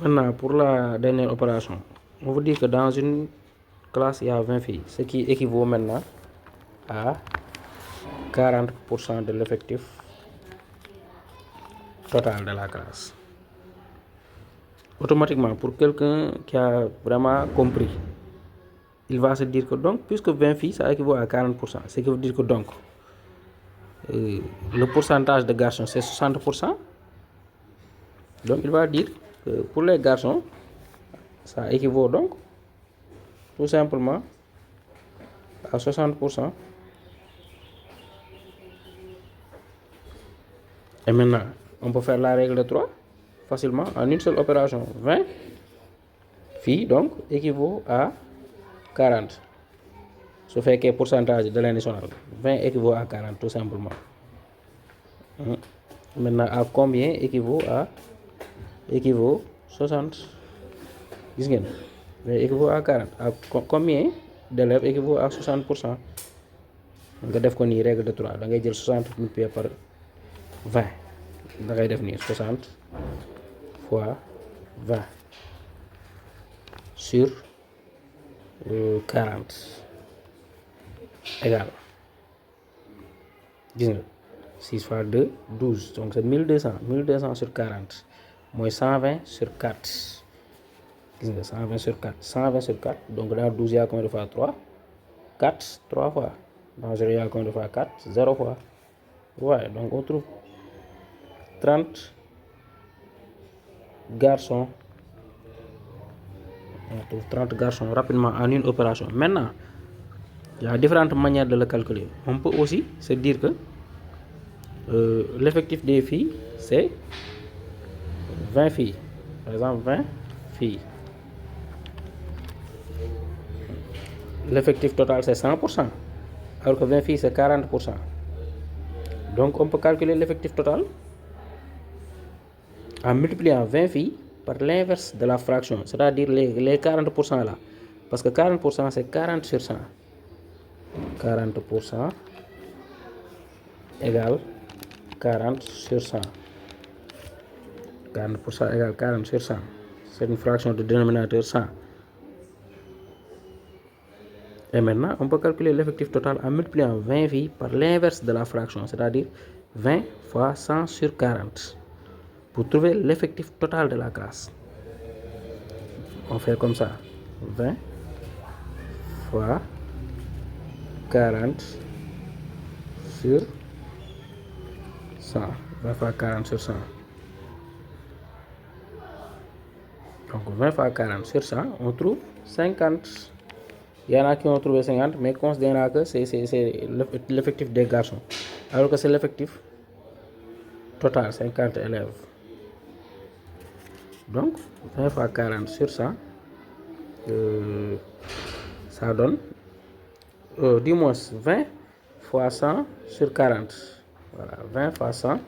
Maintenant, pour la dernière opération, on veut dire que dans une classe, il y a 20 filles, ce qui équivaut maintenant à 40% de l'effectif total de la classe. Automatiquement, pour quelqu'un qui a vraiment compris, il va se dire que donc, puisque 20 filles, ça équivaut à 40%, ce qui veut dire que donc, le pourcentage de garçons, c'est 60%. Donc, il va dire que pour les garçons, ça équivaut donc tout simplement à 60%. Et maintenant, on peut faire la règle de 3 facilement en une seule opération. 20 filles donc équivaut à 40. Ce fait que pourcentage de l'individuel, 20 équivaut à 40 tout simplement. Maintenant, à combien équivaut 60. Vous voyez, 20 équivaut à 40. À combien d'élèves équivaut à 60%. Nga def ko ni règle de 3, da ngay jël 60 multiplié par 20. Da ngay def ni 60 fois 20 sur 40 égale, gis nga, 6 fois 2 12, donc c'est 1200 sur 40 mooy 120 sur 4. Gis nga, 120 sur 4, 120 sur 4, donc dans 12 il y a combien de fois 3? 4, 3 fois. Dans 0 il y a combien de fois 4? 0 fois. Ouais, donc on trouve 30 garçons. On trouve 30 garçons rapidement en une opération. Maintenant, il y a différentes manières de le calculer. On peut aussi se dire que l'effectif des filles, c'est 20 filles. Par exemple, 20 filles. L'effectif total, c'est 100%. Alors que 20 filles, c'est 40%. Donc, on peut calculer l'effectif total en multipliant 20 filles par l'inverse de la fraction, c'est-à-dire les 40% là. Parce que 40%, c'est 40 sur 100. 40% égale 40 sur 100. 40% égale 40 sur 100. C'est une fraction de dénominateur 100. Et maintenant, on peut calculer l'effectif total en multipliant 20 filles par l'inverse de la fraction, c'est-à-dire 20 fois 100 sur 40. Pour trouver l'effectif total de la classe, on fait comme ça. 20 fois 40 sur 100. 20 fois 40 sur 100. Donc 20 fois 40 sur 100, on trouve 50. Il y en a qui ont trouvé 50, mais considérant que c'est l'effectif des garçons. Alors que c'est l'effectif total, 50 élèves. Donc 20 fois 40 sur 100, ça donne, dis-moi, 20 fois 100 sur 40. Voilà, 20 fois 100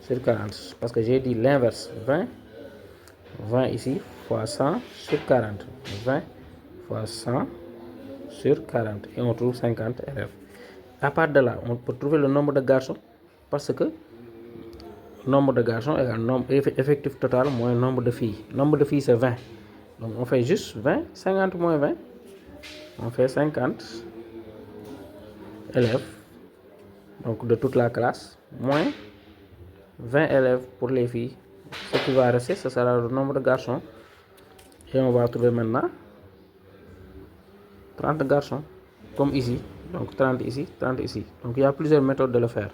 sur 40. Parce que j'ai dit l'inverse. 20 ici fois 100 sur 40. 20 fois 100 sur 40. Et on trouve 50 élèves. À part de là, on peut trouver le nombre de garçons. Parce que nombre de garçons égale nombre effectif total moins nombre de filles. Nombre de filles, c'est 20. Donc on fait juste 20. 50 moins 20. On fait 50 élèves. Donc de toute la classe. Moins 20 élèves pour les filles. Ce qui va rester, ce sera le nombre de garçons. Et on va trouver maintenant 30 garçons. Comme ici. Donc 30 ici, 30 ici. Donc il y a plusieurs méthodes de le faire.